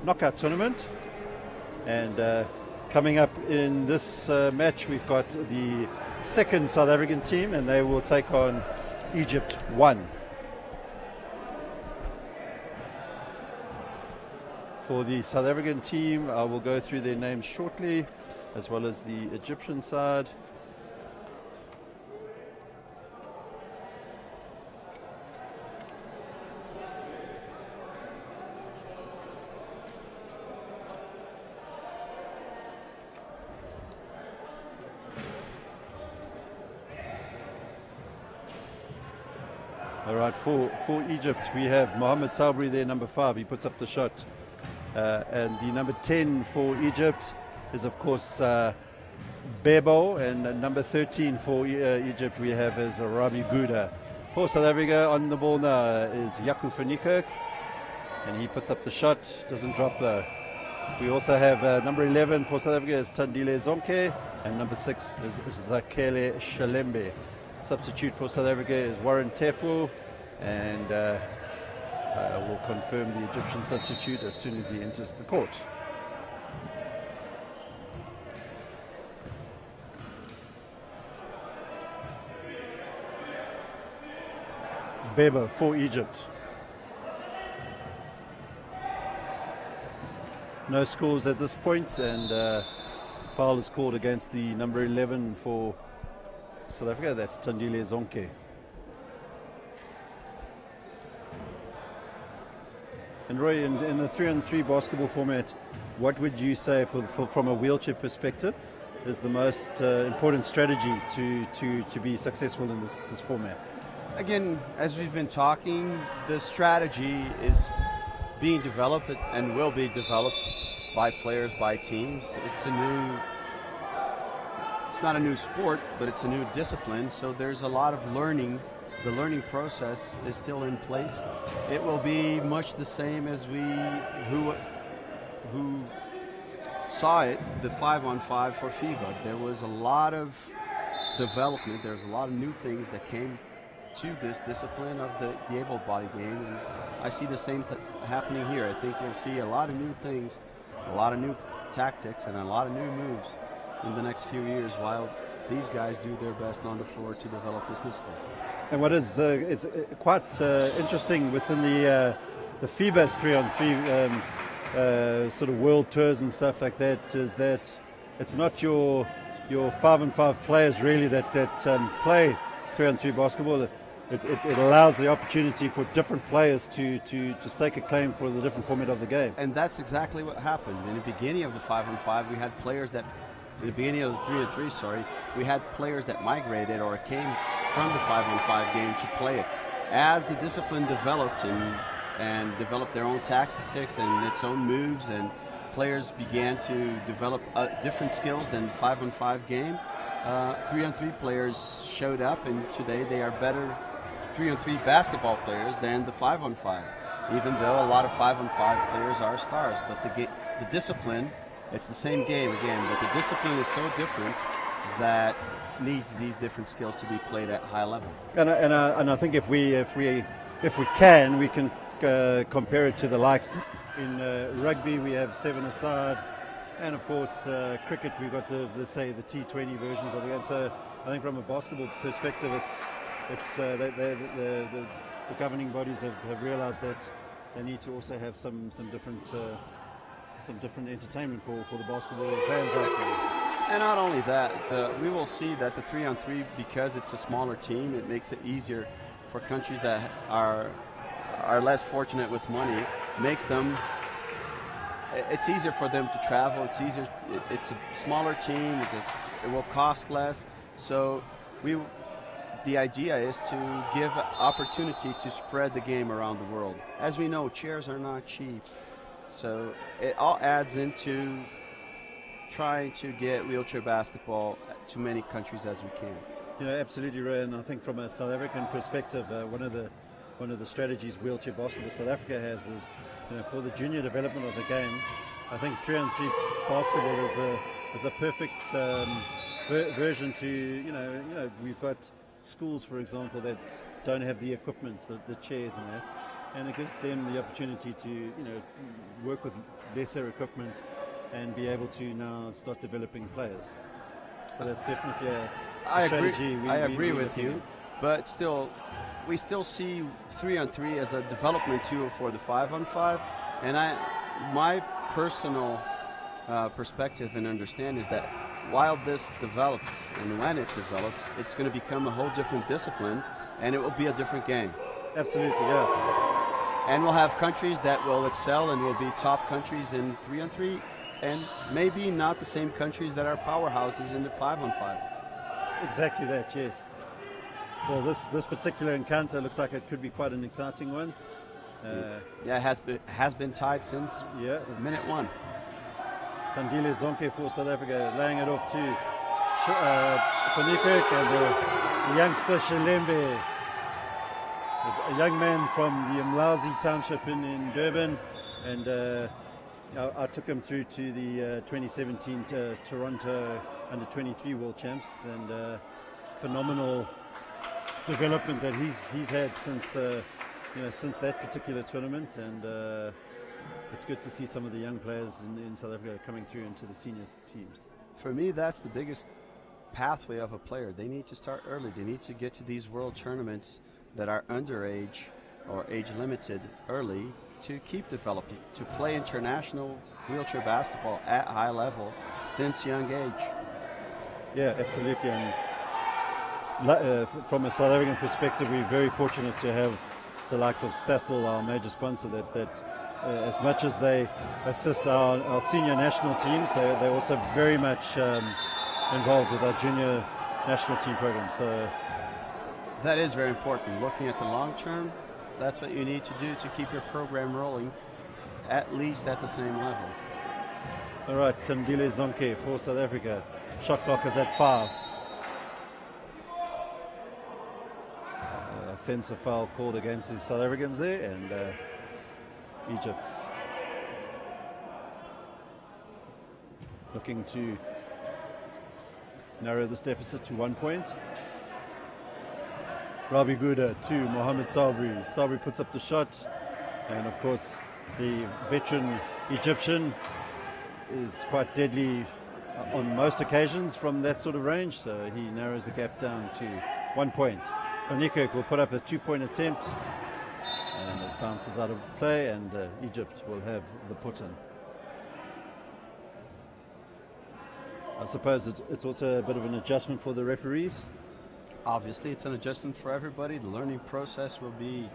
knockout tournament. And coming up in this match, we've got the second South African team, and they will take on Egypt 1. For the South African team, I will go through their names shortly, as well as the Egyptian side. All right, for Egypt, we have Mohamed Sabri there, number 5. He puts up the shot. And the number 10 for Egypt is, of course, Bebo. And number 13 for Egypt we have is Rami Gouda. For South Africa, on the ball now is Yaku van Niekerk. And he puts up the shot, doesn't drop though. We also have number 11 for South Africa is Tandile Zonke. And number 6 is Zakele Shalembe. Substitute for South Africa is Warren Tefu, and we'll confirm the Egyptian substitute as soon as he enters the court. Bebo for Egypt. No scores at this point, and foul is called against the number 11 for South Africa. That's Tandile Zonke. And Roy, in the 3-on-3 basketball format, what would you say from a wheelchair perspective is the most important strategy to be successful in this format? Again, as we've been talking, the strategy is being developed and will be developed by players, by teams. It's not a new sport, but it's a new discipline, so there's a lot of learning. The learning process is still in place. It will be much the same as who saw it, the 5-on-5 for FIBA. There was a lot of development, there's a lot of new things that came to this discipline of the able-bodied game, and I see the same happening here. I think we'll see a lot of new things, a lot of new tactics, and a lot of new moves in the next few years while these guys do their best on the floor to develop this discipline. And what is quite interesting within the FIBA 3-on-3 sort of world tours and stuff like that is that it's not your 5-on-5 players really that play 3-on-3 basketball. It allows the opportunity for different players to stake a claim for the different format of the game. And that's exactly what happened. In the beginning of the 5-on-5, we had players that, in the beginning of the 3-on-3, we had players that migrated or came from the 5-on-5 game to play it. As the discipline developed and developed their own tactics and its own moves, and players began to develop different skills than the 5-on-5 game, 3-on-3 players showed up, and today they are better 3-on-3 basketball players than the 5-on-5, even though a lot of 5-on-5 players are stars. But the discipline, it's the same game again, but the discipline is so different that needs these different skills to be played at high level. And I think if we can compare it to the likes in rugby. We have 7-a-side, and of course cricket. We've got the T20 versions of the game. So I think from a basketball perspective, the governing bodies have realised that they need to also have some different entertainment for the basketball fans out there. And not only that, we will see that the 3-on-3, because it's a smaller team, it makes it easier for countries that are less fortunate with money. It's easier for them to travel. It's easier. It's a smaller team. It will cost less. So the idea is to give opportunity to spread the game around the world. As we know, chairs are not cheap. So it all adds into trying to get wheelchair basketball to many countries as we can. Absolutely, Ray. And I think from a South African perspective, one of the strategies wheelchair basketball South Africa has is, for the junior development of the game. I think 3-on-3 basketball is a perfect version to we've got schools, for example, that don't have the equipment, the chairs and that. and it gives them the opportunity to, you know, work with lesser equipment and be able to now start developing players. So that's definitely a strategy. I agree with you, but still, we still see 3-on-3 as a development tool for the 5-on-5, and my personal perspective and understand is that while this develops and when it develops, it's going to become a whole different discipline, and it will be a different game. Absolutely, yeah. And we'll have countries that will excel and will be top countries in 3-on-3, and maybe not the same countries that are powerhouses in the 5-on-5. Exactly that, yes. Well, this particular encounter looks like it could be quite an exciting one. Yeah, it has been tied since minute one. Tandile Zonke for South Africa, laying it off to Van Niekerk, and the youngster Shelembe, a young man from the Mlazi township in Durban, and I took him through to the 2017 Toronto Under-23 World Champs, and phenomenal development that he's had since that particular tournament, and it's good to see some of the young players in South Africa coming through into the seniors teams. For me, that's the biggest pathway of a player. They need to start early. They need to get to these world tournaments that are underage or age limited early to keep developing, to play international wheelchair basketball at high level since young age. Yeah, absolutely. And from a South African perspective, we're very fortunate to have the likes of Sasol, our major sponsor, that as much as they assist our senior national teams, they're also very much involved with our junior national team program. So that is very important. Looking at the long term, that's what you need to do to keep your program rolling, at least at the same level. All right, Tandile Zonke for South Africa. Shot clock is at 5. Offensive foul called against the South Africans there, and Egypt looking to narrow this deficit to 1 point. Rabi Gouda to Mohamed Sabri. Sabri puts up the shot, and of course the veteran Egyptian is quite deadly on most occasions from that sort of range, so he narrows the gap down to 1 point. Van Niekerk will put up a 2-point attempt, and it bounces out of play, and Egypt will have the put-in. I suppose it's also a bit of an adjustment for the referees. Obviously, it's an adjustment for everybody. The learning process will be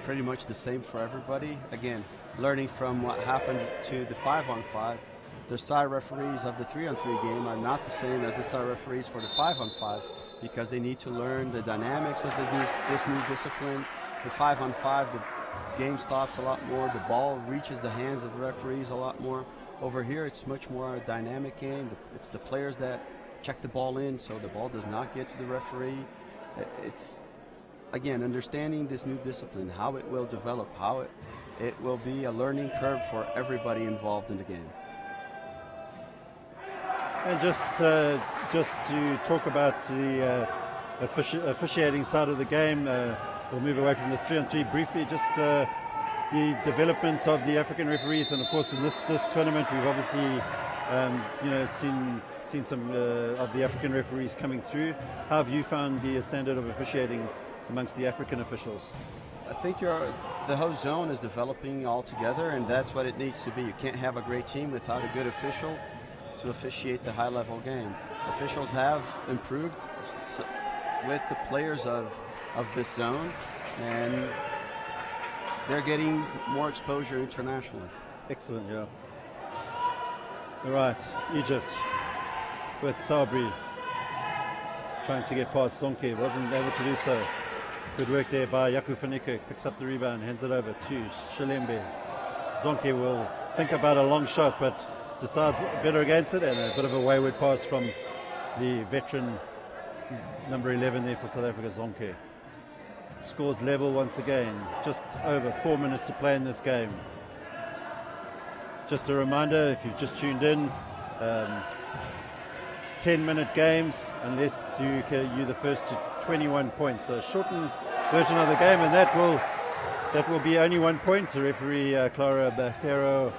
pretty much the same for everybody. Again, learning from what happened to the 5-on-5. The star referees of the 3-on-3 game are not the same as the star referees for the 5-on-5, because they need to learn the dynamics of this new discipline. The 5-on-5, the game stops a lot more. The ball reaches the hands of the referees a lot more. Over here, it's much more a dynamic game. It's the players that check the ball in, so the ball does not get to the referee. It's, again, understanding this new discipline, how it will develop, how it will be a learning curve for everybody involved in the game. And just to talk about the officiating side of the game, we'll move away from the 3-on-3 briefly. Just the development of the African referees, and of course in this tournament we've obviously seen some of the African referees coming through. How have you found the standard of officiating amongst the African officials? I think the whole zone is developing all together, and that's what it needs to be. You can't have a great team without a good official to officiate the high-level game. Officials have improved with the players of this zone, and they're getting more exposure internationally. Excellent, yeah. All right, Egypt with Sabri trying to get past Zonke, wasn't able to do so. Good work there by Jaco van Niekerk, picks up the rebound, hands it over to Shelembe. Zonke will think about a long shot, but decides better against it, and a bit of a wayward pass from the veteran, number 11 there for South Africa, Zonke. Scores level once again, just over 4 minutes to play in this game. Just a reminder, if you've just tuned in, 10-minute games, unless you're the first to 21 points. So a shortened version of the game, and that will That will be only 1 point. The referee, Clara Bajero,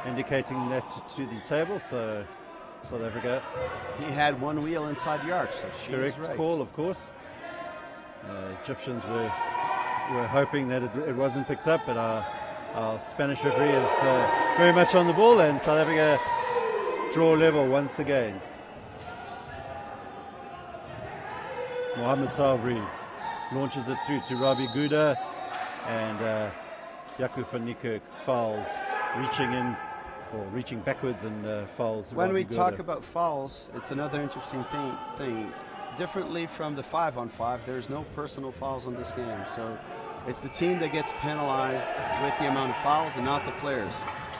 indicating that to the table. So South Africa. He had one wheel inside the arc, so she correct was right. call, of course. Egyptians were hoping that it wasn't picked up, but our Spanish referee is very much on the ball, and South Africa draw level once again. Mohamed Sabri launches it through to Rabi Gouda, and Jaco van Niekerk fouls, reaching in or reaching backwards and fouls. When Rabi we Gouda. talk about fouls, it's another interesting thing. Differently from the 5-on-5, there's no personal fouls on this game. So it's the team that gets penalized with the amount of fouls and not the players.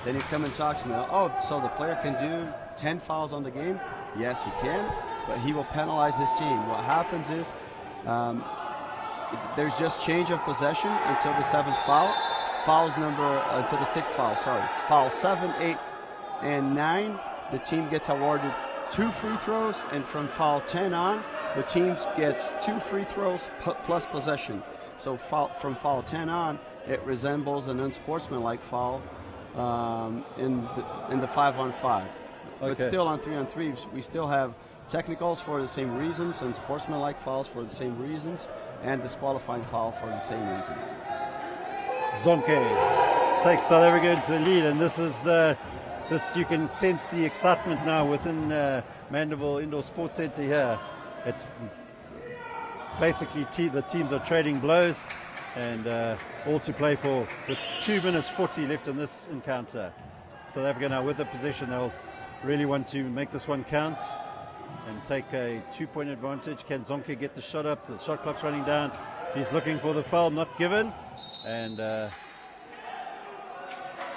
Then you come and talk to me, oh, so the player can do 10 fouls on the game? Yes, he can, but he will penalize his team. What happens is there's just change of possession until the 7th foul. Until the 6th foul, sorry. Foul 7, 8, and 9, the team gets awarded 2 free throws, and from foul 10 on, the team gets 2 free throws plus possession. So from foul 10 on, it resembles an unsportsmanlike foul in the 5-on-5. Okay. But still on 3-on-3, we still have technicals for the same reasons, and sportsmanlike fouls for the same reasons, and disqualifying foul for the same reasons. Zonke takes South Africa into the lead, and this is this, you can sense the excitement now within Mandeville Indoor Sports Centre here. It's basically the teams are trading blows, and all to play for with 2 minutes 40 left in this encounter. South Africa now with the possession, they'll really want to make this one count and take a 2-point advantage. Can Zonke get the shot up? The shot clock's running down. He's looking for the foul, not given, and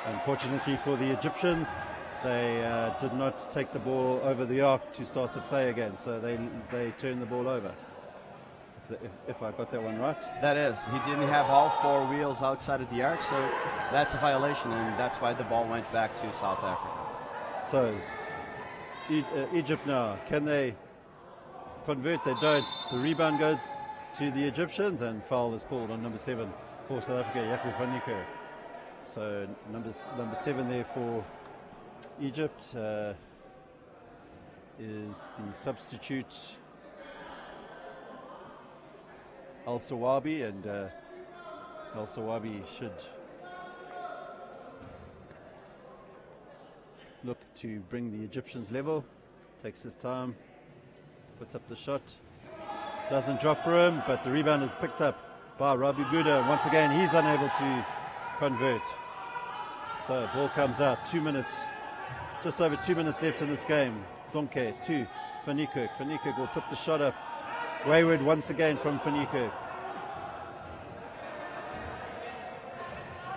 unfortunately for the Egyptians, they did not take the ball over the arc to start the play again, so they turned the ball over. If I got that one right. That is. He didn't have all 4 wheels outside of the arc, so that's a violation, and that's why the ball went back to South Africa. So Egypt now, can they convert? They don't. The rebound goes to the Egyptians, and foul is called on number 7 for South Africa, Jaco van Niekerk. So number 7 there for Egypt is the substitute Al-Sawabi, and Al-Sawabi should look to bring the Egyptians level. Takes his time, puts up the shot, doesn't drop for him, but the rebound is picked up by Rabi Gouda. Once again, he's unable to convert. So ball comes out. 2 minutes, just over 2 minutes left in this game. Zonke to van Niekerk. Van Niekerk will put the shot up. Wayward once again from van Niekerk.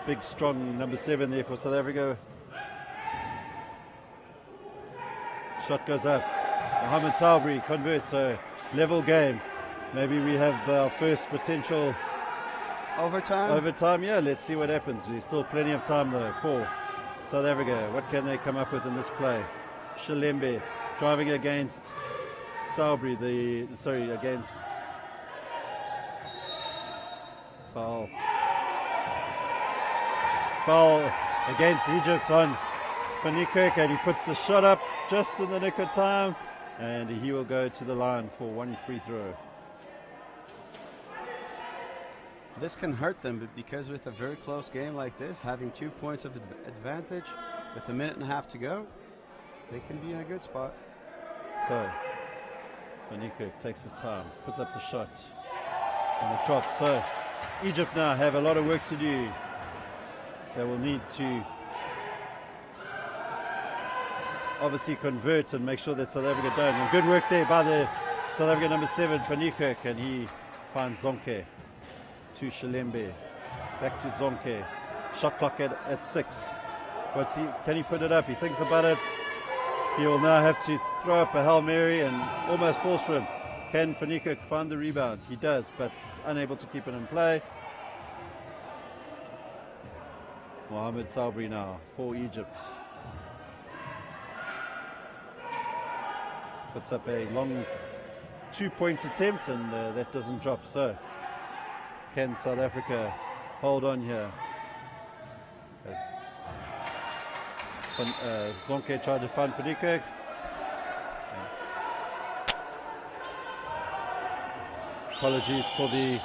Big, strong number 7 there for South Africa. Shot goes up. Mohamed Sabri converts, so level game. Maybe we have our first potential overtime. Yeah, let's see what happens. There's still plenty of time though for South Africa. What can they come up with in this play? Shalembe driving against Sabri, against foul against Egypt on van Niekerk, and he puts the shot up just in the nick of time, and he will go to the line for 1 free throw. This can hurt them, but because with a very close game like this, having 2 points of advantage with 1.5 minutes to go, they can be in a good spot. So van Niekerk takes his time, puts up the shot on the drop. So Egypt now have a lot of work to do. They will need to obviously convert and make sure that South Africa don't. And good work there by the South Africa number 7, van Niekerk, and he finds Zonke to Shalembe. Back to Zonke. Shot clock at 6. Can he put it up? He thinks about it. He will now have to throw up a Hail Mary and almost falls for him. Can van Niekerk find the rebound? He does, but unable to keep it in play. Mohamed Sabri now for Egypt. Puts up a long 2-point attempt, and that doesn't drop. So can South Africa hold on here. As Zonke tried to find Van Niekerk. Apologies for the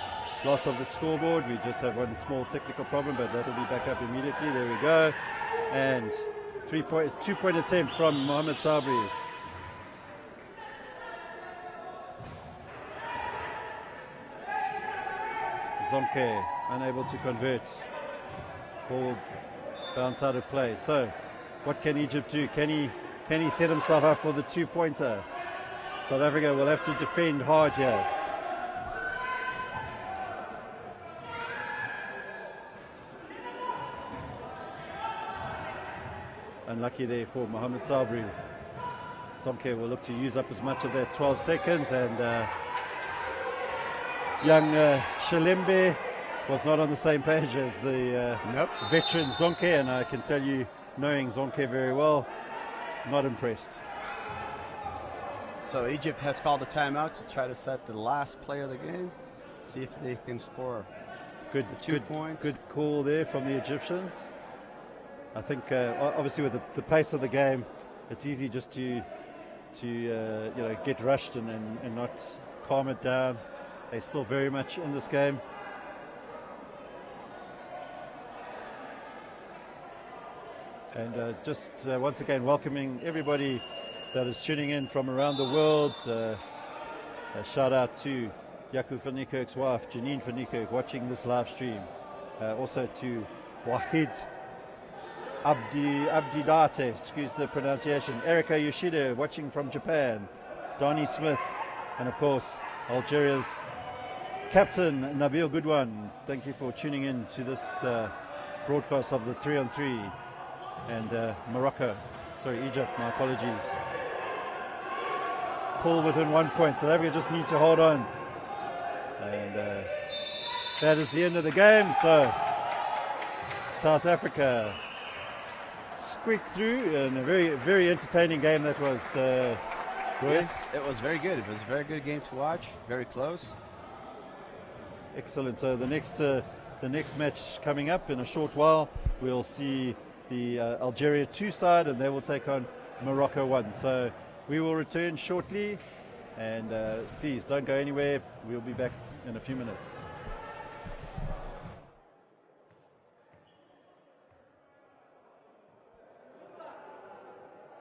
loss of the scoreboard. We just have one small technical problem, but that will be back up immediately. There we go. And 2-point attempt from Mohamed Sabri. Zonke unable to convert. Ball bounce out of play. So what can Egypt do? Can he set himself up for the 2-pointer? South Africa will have to defend hard here. Unlucky there for Mohamed Sabri. Zonke will look to use up as much of that 12 seconds, and young Shalembe was not on the same page as the veteran Zonke, and I can tell you, knowing Zonke very well, not impressed. So Egypt has called a timeout to try to set the last play of the game, see if they can score good 2 points. Good call there from the Egyptians. I think obviously with the pace of the game, it's easy just to get rushed and not calm it down. They're still very much in this game. And just once again welcoming everybody that is tuning in from around the world. A shout out to Jaco van Niekerk's wife, Janine van Niekerk, watching this live stream. Also to Wahid Abdidate, excuse the pronunciation. Erika Yoshida watching from Japan. Donnie Smith, and of course Algeria's captain Nabil Goodwan. Thank you for tuning in to this broadcast of the 3-on-3. And Egypt, my apologies. Pull within 1 point. South Africa just need to hold on. And that is the end of the game. So South Africa squeaked through in a very, very entertaining game that was. Yes, it was very good. It was a very good game to watch. Very close. Excellent. So the next match coming up in a short while, we'll see the Algeria 2 side, and they will take on Morocco 1. So we will return shortly, and please don't go anywhere. We'll be back in a few minutes.